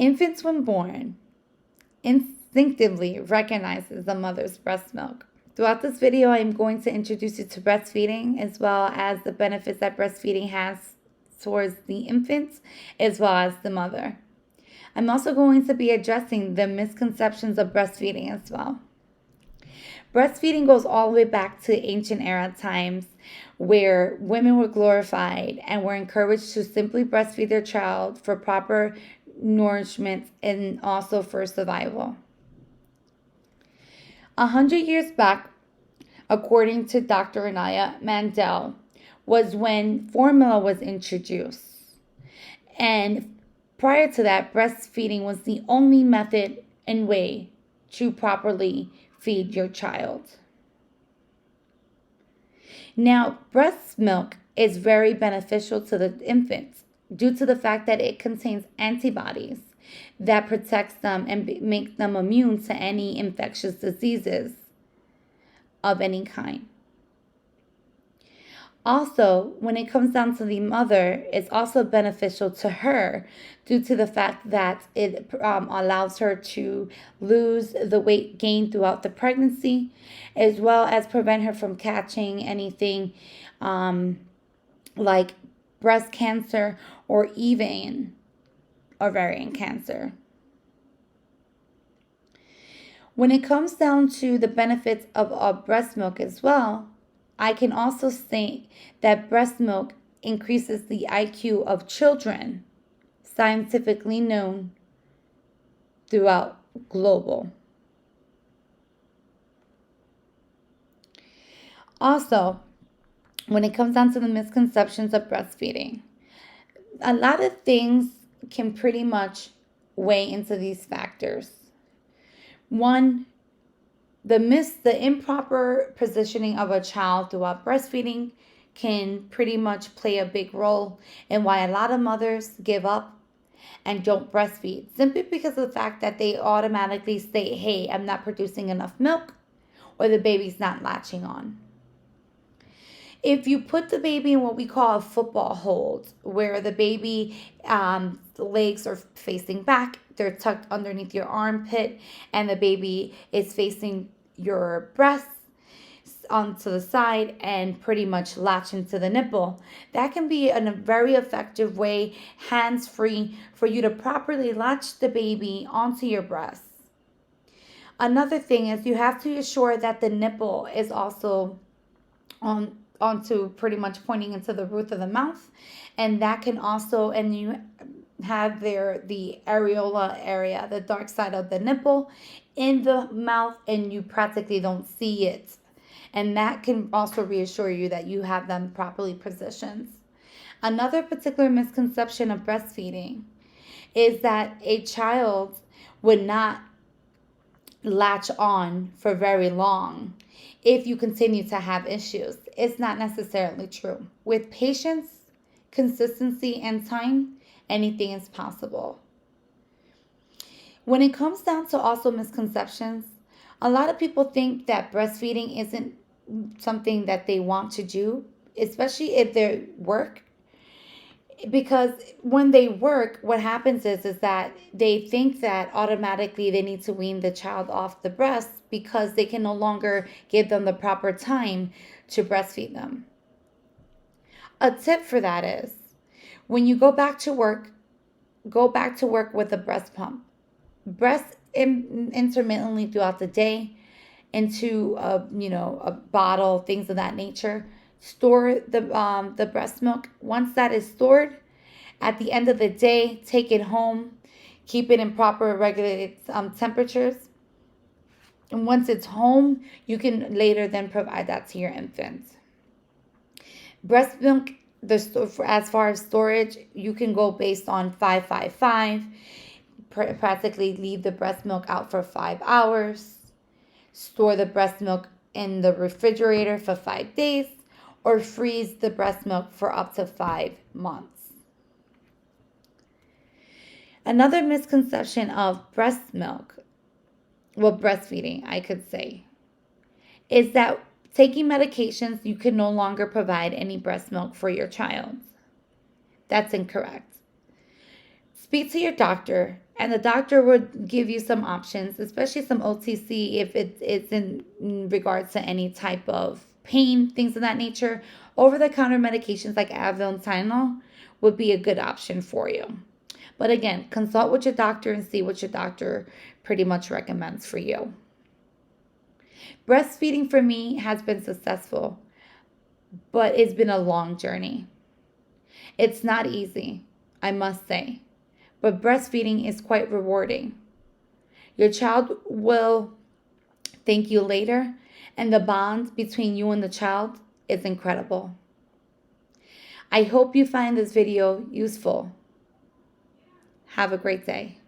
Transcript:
Infants, when born, instinctively recognizes the mother's breast milk. Throughout this video, I am going to introduce you to breastfeeding, as well as the benefits that breastfeeding has towards the infants as well as the mother. I'm also going to be addressing the misconceptions of breastfeeding as well. Breastfeeding goes all the way back to ancient era times, where women were glorified and were encouraged to simply breastfeed their child for proper nourishment and also for survival. 100 years back, according to Dr. Anaya Mandel, was when formula was introduced. And prior to that, breastfeeding was the only method and way to properly feed your child. Now, breast milk is very beneficial to the infants due to the fact that it contains antibodies that protects them and make them immune to any infectious diseases of any kind. Also, when it comes down to the mother, it's also beneficial to her due to the fact that it allows her to lose the weight gained throughout the pregnancy, as well as prevent her from catching anything like breast cancer or even ovarian cancer. When it comes down to the benefits of breast milk as well, I can also state that breast milk increases the IQ of children, scientifically known throughout global. Also, when it comes down to the misconceptions of breastfeeding, a lot of things can pretty much weigh into these factors. One, the improper positioning of a child throughout breastfeeding can pretty much play a big role in why a lot of mothers give up and don't breastfeed, simply because of the fact that they automatically say, hey, I'm not producing enough milk, or the baby's not latching on. If you put the baby in what we call a football hold, where the baby legs are facing back, they're tucked underneath your armpit, and the baby is facing your breasts onto the side and pretty much latch into the nipple, that can be a very effective way, hands-free, for you to properly latch the baby onto your breasts. Another thing is you have to ensure that the nipple is also onto pretty much pointing into the roof of the mouth, and that can also, and you have the areola area, the dark side of the nipple in the mouth, and you practically don't see it, and that can also reassure you that you have them properly positioned. Another particular misconception of breastfeeding is that a child would not latch on for very long if you continue to have issues. It's not necessarily true. With patience, consistency, and time, anything is possible. When it comes down to also misconceptions, a lot of people think that breastfeeding isn't something that they want to do, especially if they work. Because when they work, what happens is that they think that automatically they need to wean the child off the breast because they can no longer give them the proper time to breastfeed them. A tip for that is, when you go back to work with a breast pump. Breast intermittently throughout the day into a bottle, things of that nature. Store the breast milk. Once that is stored, at the end of the day, take it home, keep it in proper regulated temperatures. And once it's home, you can later then provide that to your infant. Breast milk, as far as storage, you can go based on 5-5-5. Practically leave the breast milk out for 5 hours. Store the breast milk in the refrigerator for 5 days, or freeze the breast milk for up to 5 months. Another misconception of breastfeeding, I could say, is that taking medications, you can no longer provide any breast milk for your child. That's incorrect. Speak to your doctor, and the doctor would give you some options, especially some OTC if it's in regards to any type of pain, things of that nature. Over the counter medications like Advil and Tylenol would be a good option for you. But again, consult with your doctor and see what your doctor pretty much recommends for you. Breastfeeding for me has been successful, but it's been a long journey. It's not easy, I must say, but breastfeeding is quite rewarding. Your child will thank you later, and the bond between you and the child is incredible. I hope you find this video useful. Have a great day.